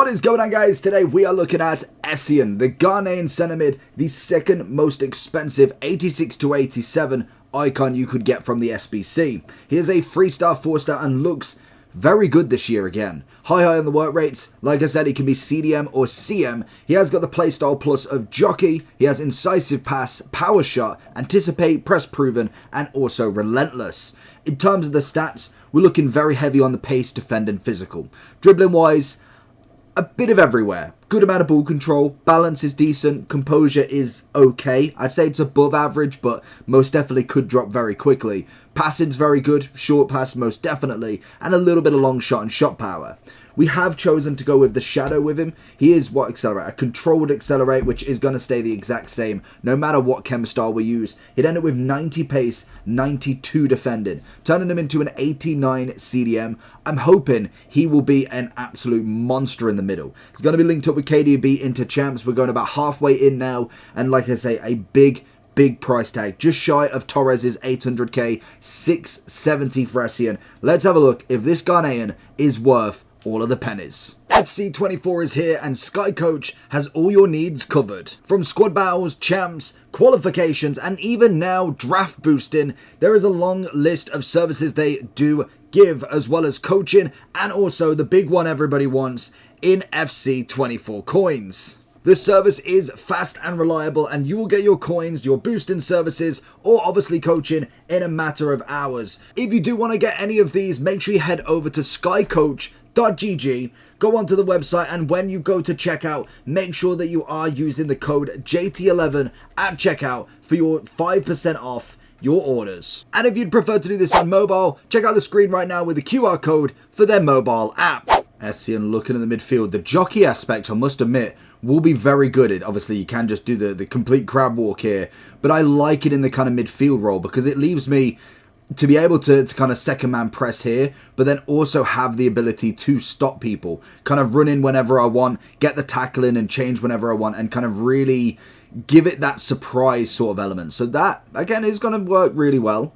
What is going on, guys? Today we are looking at Essien, the Ghanaian centre mid, the second most expensive 86 to 87 icon you could get from the SBC. He is a 3-star, 4-star and looks very good this year again. High on the work rates. Like I said, he can be CDM or CM. He has got the playstyle plus of jockey. He has incisive pass, power shot, anticipate, press proven, and also relentless. In terms of the stats, we're looking very heavy on the pace, defend, and physical. Dribbling wise, a bit of everywhere. Good amount of ball control, balance is decent, composure is okay. I'd say it's above average, but most definitely could drop very quickly. Passing's very good, short pass most definitely, and a little bit of long shot and shot power. We have chosen to go with the shadow with him. He is what accelerate? A controlled accelerate, which is going to stay the exact same no matter what chem style we use. He'd end up with 90 pace, 92 defending, turning him into an 89 CDM. I'm hoping he will be an absolute monster in the middle. He's going to be linked up with KDB into champs. We're going about halfway in now, and like I say, a big price tag, just shy of Torres's 800k, 670 for Essien. Let's have a look if this Ghanaian is worth all of the pennies. FC24 is here and Sky Coach has all your needs covered. From squad battles, champs, qualifications, and even now draft boosting, there is a long list of services they do give, as well as coaching and also the big one everybody wants in FC24 coins. This service is fast and reliable, and you will get your coins, your boosting services, or obviously coaching in a matter of hours. If you do want to get any of these, make sure you head over to skycoach.gg, go onto the website, and when you go to checkout, make sure that you are using the code JT11 at checkout for your 5% off your orders. And if you'd prefer to do this on mobile, check out the screen right now with the QR code for their mobile app. Essien looking in the midfield. The jockey aspect, I must admit, will be very good. Obviously, you can just do the complete crab walk here, but I like it in the kind of midfield role because it leaves me to be able to kind of second man press here, but then also have the ability to stop people, kind of run in whenever I want, get the tackle in and change whenever I want, and kind of really give it that surprise sort of element. So that, again, is going to work really well.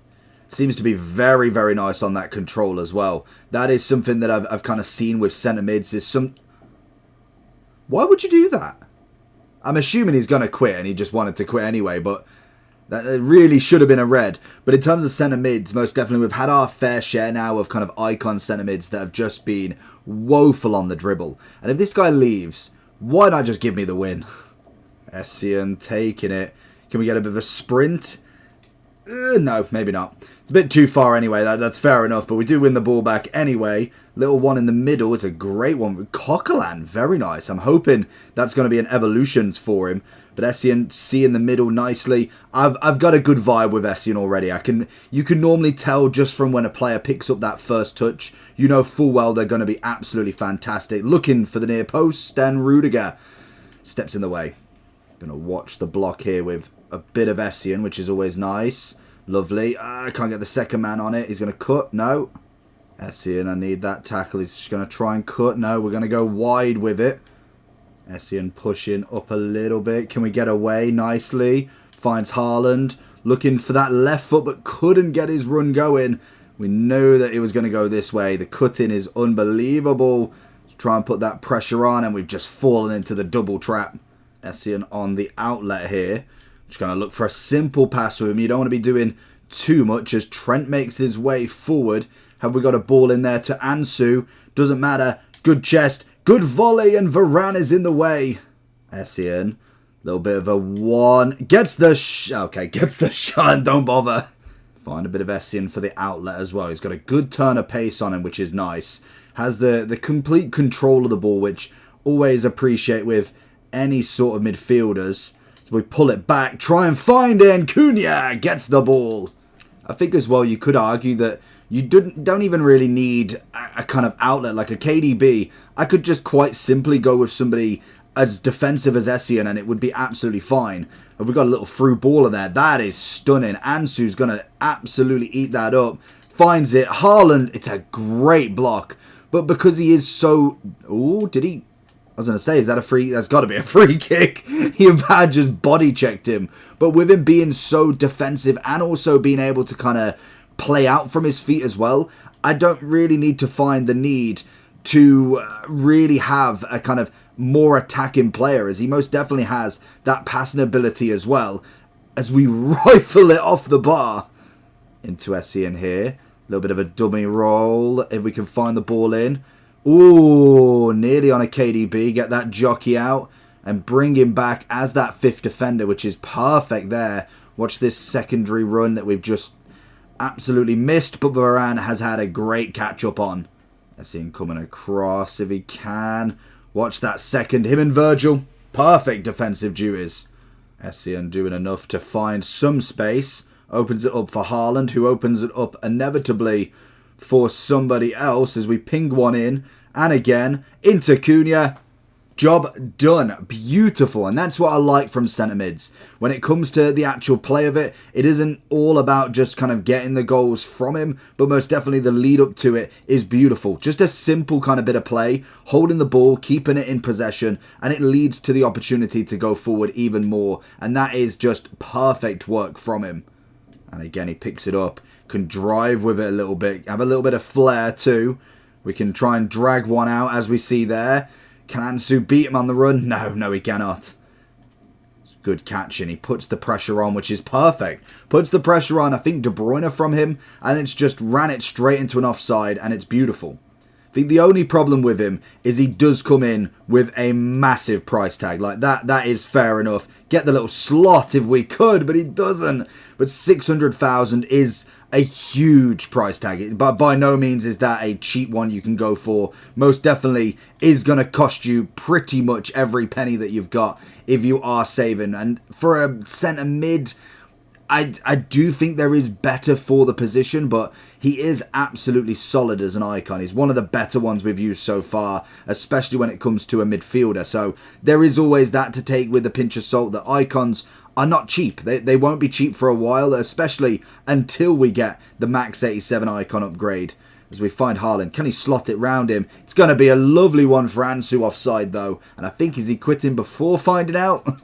Seems to be very, very nice on that control as well. That is something that I've kind of seen with centre mids. Is some... Why would you do that? I'm assuming he's going to quit and he just wanted to quit anyway, but that really should have been a red. But in terms of centre mids, most definitely we've had our fair share now of kind of icon centre mids that have just been woeful on the dribble. And if this guy leaves, why not just give me the win? Essien taking it. Can we get a bit of a sprint? No, maybe not. It's a bit too far anyway. That's fair enough, but we do win the ball back anyway. Little one in the middle. It's a great one. Coquelin, very nice. I'm hoping that's going to be an evolutions for him. But Essien, see in the middle nicely. I've got a good vibe with Essien already. You can normally tell just from when a player picks up that first touch. You know full well they're going to be absolutely fantastic. Looking for the near post, and Rudiger steps in the way. Going to watch the block here with a bit of Essien, which is always nice. Lovely. I can't get the second man on it. He's going to cut. No. Essien, I need that tackle. He's just going to try and cut. No, we're going to go wide with it. Essien pushing up a little bit. Can we get away nicely? Finds Haaland. Looking for that left foot, but couldn't get his run going. We knew that it was going to go this way. The cutting is unbelievable. Let's try and put that pressure on, and we've just fallen into the double trap. Essien on the outlet here. Just going to look for a simple pass with him. You don't want to be doing too much as Trent makes his way forward. Have we got a ball in there to Ansu? Doesn't matter. Good chest. Good volley, and Varane is in the way. Essien. Little bit of a one. Gets the gets the shot and don't bother. Find a bit of Essien for the outlet as well. He's got a good turn of pace on him, which is nice. Has the complete control of the ball, which always appreciate with any sort of midfielders. So we pull it back, try and find it, and Cunha gets the ball. I think as well you could argue that you don't even really need a kind of outlet like a KDB. I could just quite simply go with somebody as defensive as Essien and it would be absolutely fine. But we've got a little through ball in there. That is stunning. Ansu's going to absolutely eat that up. Finds it. Haaland, it's a great block. But because he is so... Oh, did he... I was going to say, is that a free... That's got to be a free kick. He had just body checked him. But with him being so defensive and also being able to kind of play out from his feet as well, I don't really need to find the need to really have a kind of more attacking player, as he most definitely has that passing ability as well, as we rifle it off the bar into Essien here. A little bit of a dummy roll, if we can find the ball in. Ooh, nearly on a KDB. Get that jockey out and bring him back as that fifth defender, which is perfect there. Watch this secondary run that we've just absolutely missed, but Varane has had a great catch-up on. Essien coming across if he can. Watch that second. Him and Virgil. Perfect defensive duties. Essien doing enough to find some space. Opens it up for Haaland, who opens it up inevitably for somebody else as we ping one in. And again, into Cunha. Job done. Beautiful. And that's what I like from centre mids. When it comes to the actual play of it, it isn't all about just kind of getting the goals from him, but most definitely the lead up to it is beautiful. Just a simple kind of bit of play, holding the ball, keeping it in possession, and it leads to the opportunity to go forward even more. And that is just perfect work from him. And again, he picks it up, can drive with it a little bit, have a little bit of flair too. We can try and drag one out as we see there. Can Ansu beat him on the run? No, he cannot. Good catch, and he puts the pressure on, which is perfect. Puts the pressure on, I think, De Bruyne from him, and it's just ran it straight into an offside, and it's beautiful. I think the only problem with him is he does come in with a massive price tag. Like that is fair enough. Get the little slot if we could, but he doesn't. But 600,000 is a huge price tag. But by no means is that a cheap one you can go for. Most definitely is going to cost you pretty much every penny that you've got if you are saving. And for a centre mid, I do think there is better for the position, but he is absolutely solid as an icon. He's one of the better ones we've used so far, especially when it comes to a midfielder. So there is always that to take with a pinch of salt, that icons are not cheap. They won't be cheap for a while, especially until we get the Max 87 icon upgrade. As we find Haaland, can he slot it round him? It's going to be a lovely one for Ansu offside though, and I think, is he quitting before finding out?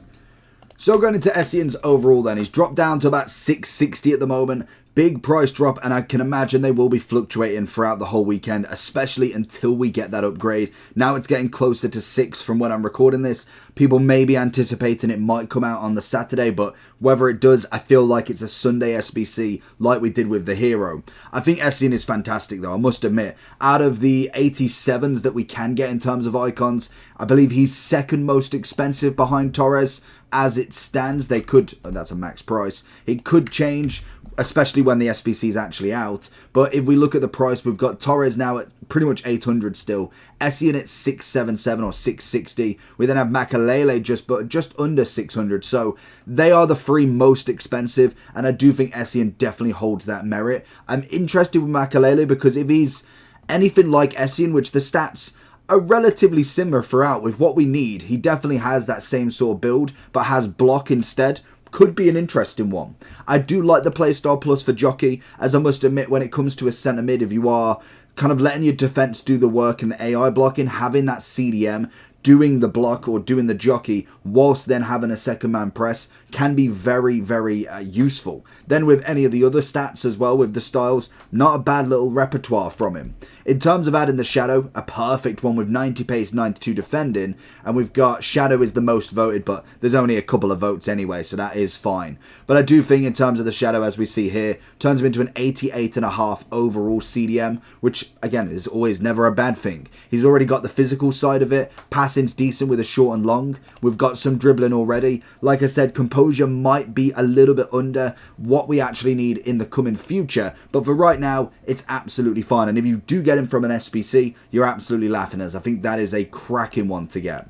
So going into Essien's overall then, he's dropped down to about 660 at the moment. Big price drop, and I can imagine they will be fluctuating throughout the whole weekend, especially until we get that upgrade. Now it's getting closer to 6 from when I'm recording this. People may be anticipating it might come out on the Saturday, but whether it does, I feel like it's a Sunday SBC like we did with the hero. I think Essien is fantastic though, I must admit. Out of the 87s that we can get in terms of icons, I believe he's second most expensive behind Torres. As it stands, they could, that's a max price, it could change, especially when the SBC is actually out. But if we look at the price, we've got Torres now at pretty much 800 still, Essien at 677 or 660. We then have Makalele just under 600. So they are the three most expensive, and I do think Essien definitely holds that merit. I'm interested with Makalele because if he's anything like Essien, which the stats are relatively similar throughout with what we need, he definitely has that same sort of build, but has block instead. Could be an interesting one. I do like the playstyle plus for Jockey, as I must admit, when it comes to a centre mid, if you are kind of letting your defence do the work in the AI blocking, having that CDM doing the block or doing the jockey whilst then having a second man press can be very, very useful. Then with any of the other stats as well, with the styles, not a bad little repertoire from him. In terms of adding the Shadow, a perfect one with 90 pace, 92 defending, and we've got Shadow is the most voted, but there's only a couple of votes anyway, so that is fine. But I do think in terms of the Shadow, as we see here, turns him into an 88.5 overall CDM, which again is always never a bad thing. He's already got the physical side of it, passing's decent with a short and long, we've got some dribbling already. Like I said, composure might be a little bit under what we actually need in the coming future, but for right now, it's absolutely fine. And if you do get him from an SBC, you're absolutely laughing, as I think that is a cracking one to get.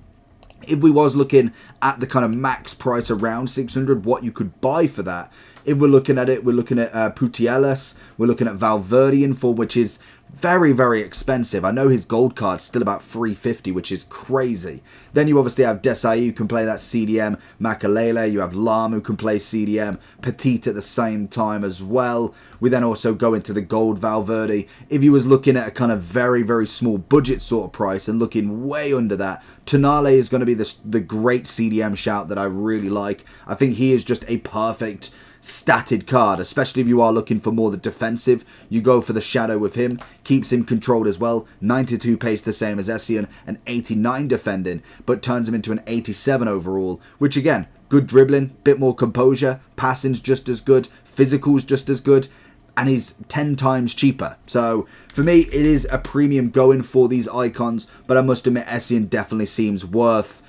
If we was looking at the kind of max price around 600, what you could buy for that, if we're looking at it, we're looking at Putellas, we're looking at Valverde in form, which is very, very expensive. I know his gold card's still about 350, which is crazy. Then you obviously have Desai, who can play that CDM, Makalele, you have Lam, who can play CDM, Petit at the same time as well. We then also go into the gold Valverde. If you was looking at a kind of very, very small budget sort of price and looking way under that, Tonale is going to be the great CDM shout that I really like. I think he is just a perfect statted card, especially if you are looking for more the defensive. You go for the Shadow with him, keeps him controlled as well. 92 pace, the same as Essien, and 89 defending, but turns him into an 87 overall, which again, good dribbling, bit more composure, passing's just as good, physical's just as good, and he's 10 times cheaper. So for me, it is a premium going for these icons, but I must admit Essien definitely seems worth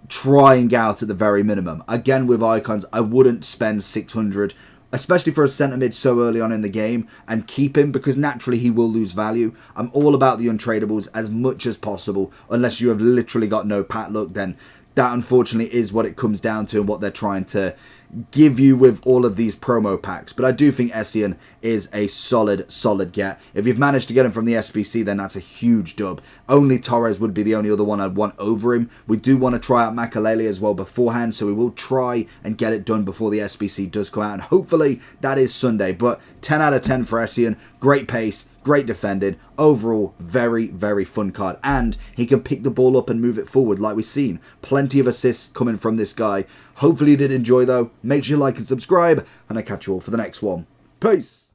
trying out at the very minimum. Again, with icons, I wouldn't spend 600, especially for a centre mid so early on in the game, and keep him, because naturally he will lose value. I'm all about the untradables as much as possible, unless you have literally got no pat luck, then that unfortunately is what it comes down to and what they're trying to give you with all of these promo packs. But I do think Essien is a solid get. If you've managed to get him from the SBC, then that's a huge dub. Only Torres would be the only other one I'd want over him. We do want to try out Makalele as well beforehand, so we will try and get it done before the SBC does come out, and hopefully that is Sunday. But 10 out of 10 for Essien. Great pace, great defended, overall very fun card, and he can pick the ball up and move it forward like we've seen. Plenty of assists coming from this guy. Hopefully you did enjoy though. Make sure you like and subscribe, and I'll catch you all for the next one. Peace!